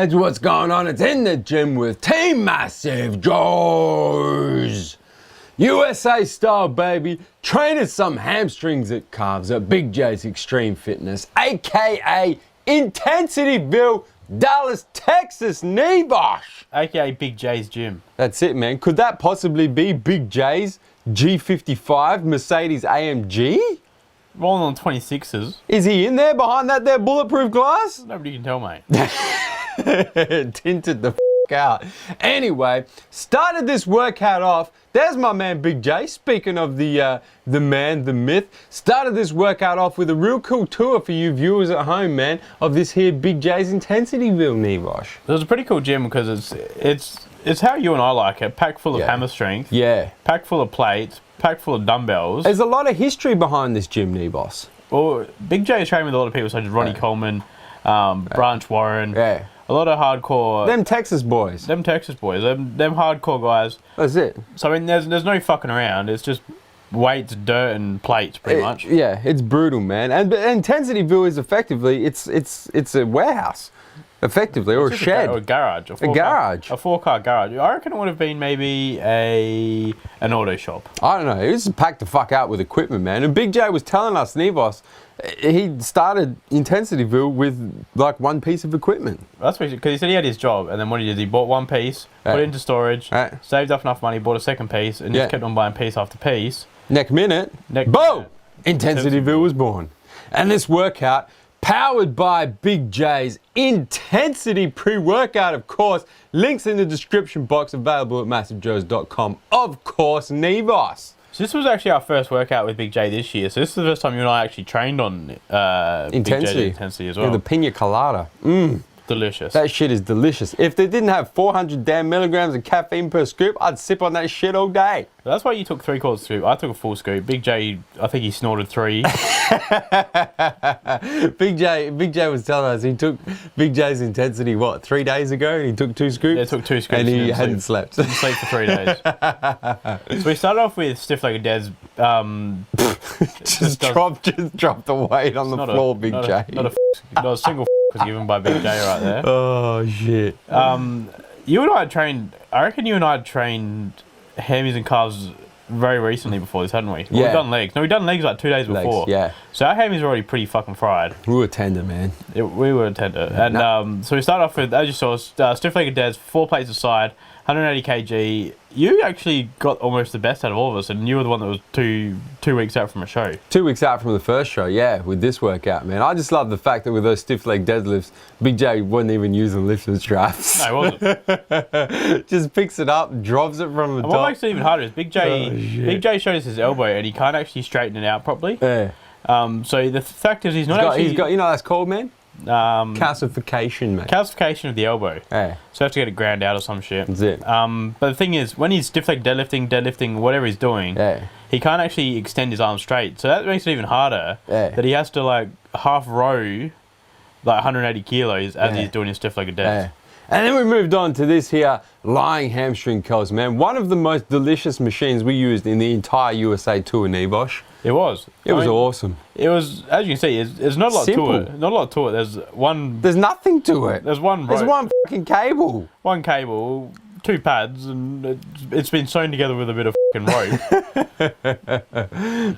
lads, what's going on? It's In the Gym with Team MassiveJoes. USA style, baby. Training some hamstrings at Calves at Big J's Extreme Fitness, aka Intensityville, Dallas, Texas, Neve. AKA Big J's Gym. That's it, man. Could that possibly be Big J's G55 Mercedes AMG? Rolling on 26s. Is he in there behind that there bulletproof glass? Nobody can tell, mate. Tinted the out. Anyway, started this workout off. There's my man Big J. Speaking of the man, the myth. Started this workout off with a real cool tour for you viewers at home, man, of this here Big J's Intensityville, Nevosh. It was a pretty cool gym because it's how you and I like it. Packed full of hammer strength. Yeah. Packed full of plates. Packed full of dumbbells. There's a lot of history behind this gym, Nevos. Well, Big J is training with a lot of people such as Ronnie Coleman, Branch Warren. Yeah. A lot of hardcore. Them Texas boys. Them hardcore guys. That's it. So I mean, there's no fucking around. It's just weights, dirt, and plates, pretty much. Yeah, it's brutal, man. And but Intensityville is effectively it's a warehouse, effectively, or a shed, or a garage, a four-car garage. I reckon it would have been maybe an auto shop. I don't know. It was packed the fuck out with equipment, man. And Big J was telling us, Nevos, he started Intensityville with like one piece of equipment. That's because he said he had his job, and then what he did, he bought one piece, put it into storage, saved up enough money, bought a second piece, and just kept on buying piece after piece. Next minute, boom! Intensityville was born. And this workout, powered by Big J's Intensity pre-workout, of course. Links in the description box, available at MassiveJoes.com. Of course, Nevos. So this was actually our first workout with Big J this year. So this is the first time you and I actually trained on Big J's Intensity as well. Yeah, the pina colada. Delicious. That shit is delicious. If they didn't have 400 damn milligrams of caffeine per scoop, I'd sip on that shit all day. That's why you took 3/4 scoop. I took a full scoop. Big J, I think he snorted 3. Big J was telling us he took Big J's Intensity, 3 days ago? And he took 2 scoops? Yeah, took 2 scoops. And he hadn't slept. Didn't sleep for 3 days. So we started off with stiff-legged deads. Just dropped the weight on the floor, Big J. Not a single was given by Big J right there. Oh, shit. You and I had trained, I reckon you and I had trained hammies and calves very recently before this, hadn't we? Yeah. We've done legs. No, we've done legs like 2 days before. Yeah. So our hammies were already pretty fucking fried. We were tender, man. We were tender. And so we started off with, as you saw, stiff-legged deads, 4 plates aside, 180 kg. You actually got almost the best out of all of us, and you were the one that was two weeks out from a show. 2 weeks out from the first show, yeah, with this workout, man. I just love the fact that with those stiff leg deadlifts, Big J wasn't even using lifting straps. No, he wasn't. Just picks it up, drops it from the top. What makes it even harder is Big J showed us his elbow, and he can't actually straighten it out properly. Yeah. So the fact is he's got, you know what that's called, man? Calcification, mate. Calcification of the elbow. Yeah. So you have to get it ground out or some shit. That's it. But the thing is, when he's stiff leg deadlifting, whatever he's doing, he can't actually extend his arms straight. So that makes it even harder. That he has to like half row, like 180 kilos as he's doing his stiff legged deads. And then we moved on to this here lying hamstring curls, man. One of the most delicious machines we used in the entire USA tour, Nevosh. It was. It was awesome. It was, as you can see, there's not a lot to it. Not a lot to it. There's nothing to it. There's one rope. There's one fucking cable. One cable, 2 pads, and it's been sewn together with a bit of fucking rope.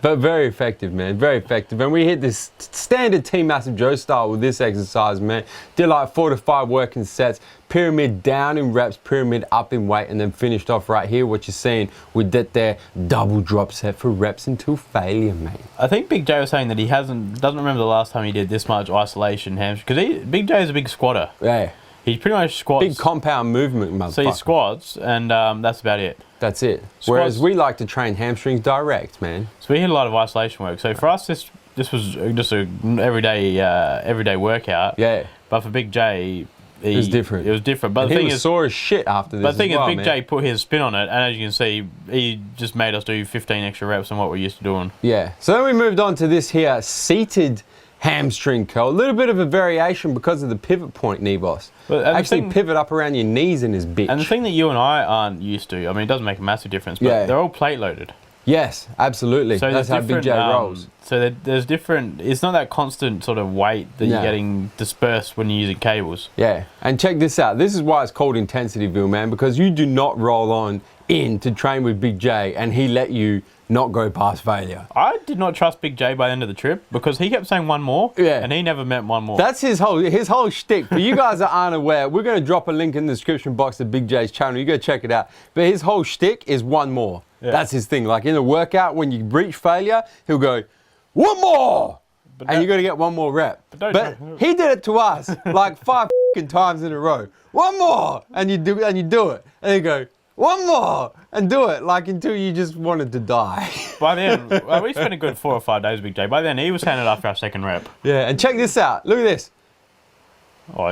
But very effective, man. Very effective. And we hit this standard Team MassiveJoe style with this exercise, man. Did like 4 to 5 working sets. Pyramid down in reps, pyramid up in weight, and then finished off right here, what you're seeing with that there double drop set for reps until failure, mate. I think Big J was saying that he doesn't remember the last time he did this much isolation hamstring, because Big J is a big squatter. Yeah. He pretty much squats. Big compound movement, motherfucker. So he squats, and that's about it. That's it. Whereas we like to train hamstrings direct, man. So we hit a lot of isolation work. So for us, this was just an everyday workout. Yeah. But for Big J, it was different. It was different. But and he was sore as shit after this. But the thing is, Big man. J put his spin on it, and as you can see, he just made us do 15 extra reps on what we're used to doing. Yeah. So then we moved on to this here seated hamstring curl. A little bit of a variation because of the pivot point, Nevos. Actually pivot up around your knees in his bitch. And the thing that you and I aren't used to, I mean, it doesn't make a massive difference, but they're all plate loaded. Yes, absolutely. So that's how Big J rolls. So there's different. It's not that constant sort of weight that you're getting dispersed when you're using cables. Yeah, and check this out. This is why it's called Intensityville, man, because you do not roll on in to train with Big J and he let you not go past failure. I did not trust Big J by the end of the trip because he kept saying one more, and he never meant one more. That's his whole shtick. For you guys that aren't aware, we're going to drop a link in the description box to Big J's channel. You go check it out. But his whole shtick is one more. Yeah. That's his thing. Like in a workout, when you reach failure, he'll go, one more! And you got to get one more rep. But he did it to us like 5 times in a row. One more! And you do it. And you go, one more! And do it like until you just wanted to die. By then, we spent a good 4 or 5 days with Big J. By then, he was saying it after our second rep. Yeah, and check this out. Look at this. Oh,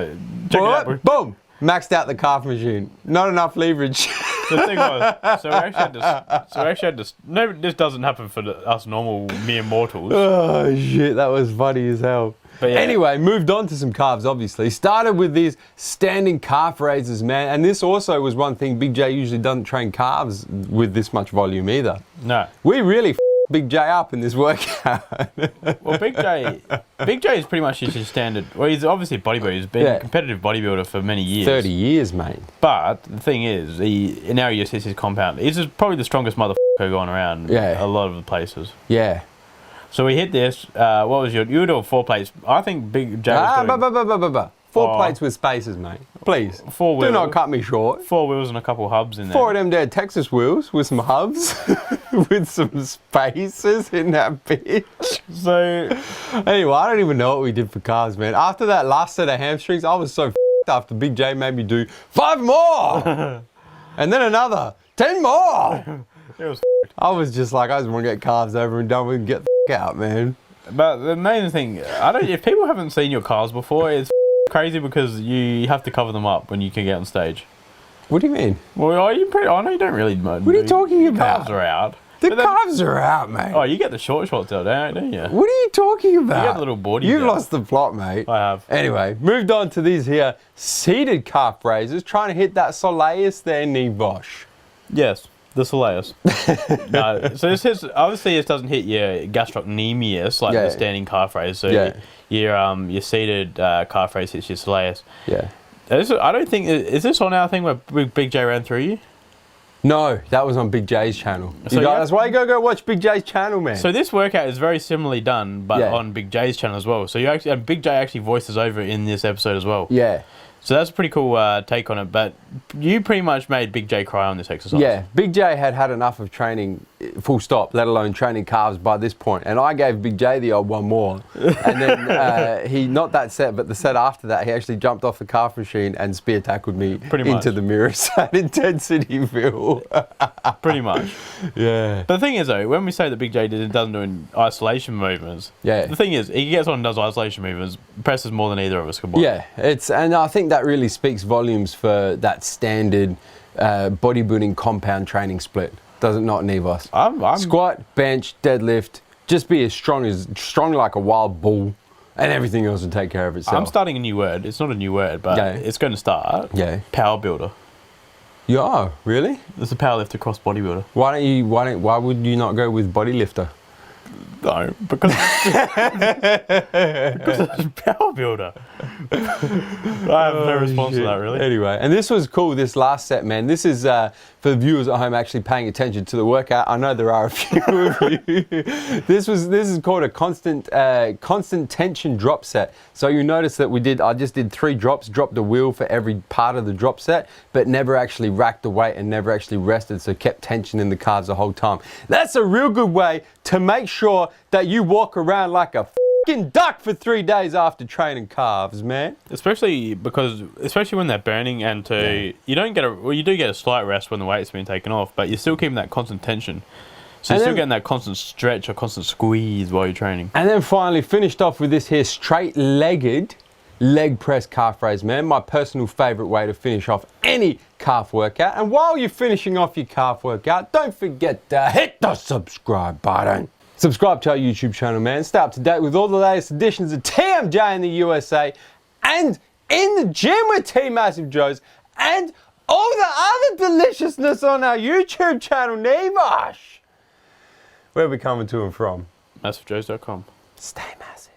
check it out, bro. Boom! Maxed out the calf machine. Not enough leverage. The thing was, so we actually had this. No, this doesn't happen for us normal mere mortals. Oh shit, that was funny as hell. But yeah. Anyway, moved on to some calves, obviously. Started with these standing calf raises, man. And this also was one thing. Big J usually doesn't train calves with this much volume either. No. We really Big J up in this workout. Well, Big J is pretty much just your standard. Well, he's obviously a bodybuilder. He's been a competitive bodybuilder for many years. 30 years, mate. But the thing is, now he just hits his compound. He's just probably the strongest motherfucker going around a lot of the places. Yeah. So we hit this. What was you were doing 4 plates. I think Big J was doing... 4 plates with spaces, mate. Please. 4 wheels. Do not cut me short. 4 wheels and a couple hubs in there. 4 of them dead Texas wheels with some hubs, with some spaces in that bitch. So, anyway, I don't even know what we did for cars, man. After that last set of hamstrings, I was so f***ed after Big J made me do 5 more! And then another 10 more! It was I was just like, I just want to get calves over and done with and get the out, man. But the main thing, if people haven't seen your calves before, it's crazy because you have to cover them up when you can get on stage. What do you mean? Well, I know you don't really. What are you talking about? Calves are out. The calves are out, mate. Oh, you get the short shorts out, don't you? What are you talking about? You get the little boardies. You've lost the plot, mate. I have. Anyway, moved on to these here seated calf raises, trying to hit that soleus there, Neve. Yes. The soleus. No, so this is obviously this doesn't hit your gastrocnemius like the standing calf raise. So your seated calf raise hits your soleus. Yeah. I don't think is this on our thing where Big J ran through you? No, that was on Big J's channel. So that's why you gotta go watch Big J's channel, man. So this workout is very similarly done, but on Big J's channel as well. So and Big J actually voices over in this episode as well. Yeah. So that's a pretty cool take on it, but you pretty much made Big J cry on this exercise. Yeah, Big J had enough of training, full stop, let alone training calves by this point. And I gave Big J the old one more. And then he, not that set, but the set after that, he actually jumped off the calf machine and spear tackled me into the mirrors at Intensityville. Pretty much. Yeah. But the thing is, though, when we say that Big J doesn't do isolation movements, the thing is, he gets on and does isolation movements, presses more than either of us combined. Yeah, and I think that really speaks volumes for that standard bodybuilding compound training split. Does it not, Neve? Squat, bench, deadlift, just be as strong like a wild bull, and everything else will take care of itself. I'm starting a new word. It's not a new word, but it's going to start. Yeah. Power builder. Yeah, really? It's a power lifter cross bodybuilder. Why would you not go with body lifter? No, because it's power builder. I have no response to that, really. Anyway, and this was cool, this last set, man. This is for the viewers at home actually paying attention to the workout. I know there are a few of you. This is called a constant tension drop set. So you notice that I just did 3 drops, dropped a wheel for every part of the drop set, but never actually racked the weight and never actually rested, so kept tension in the calves the whole time. That's a real good way to make sure that you walk around like a f***ing duck for 3 days after training calves, man. Especially when they're burning, and you do get a slight rest when the weight's been taken off, but you're still keeping that constant tension. So you're still getting that constant stretch or constant squeeze while you're training. And then finally finished off with this here straight-legged leg press calf raise, man. My personal favorite way to finish off any calf workout. And while you're finishing off your calf workout, don't forget to hit the subscribe button. Subscribe to our YouTube channel, man. Stay up to date with all the latest editions of TMJ in the USA and in the gym with Team MassiveJoes and all the other deliciousness on our YouTube channel, Neve. Where are we coming to and from? MassiveJoes.com. Stay massive.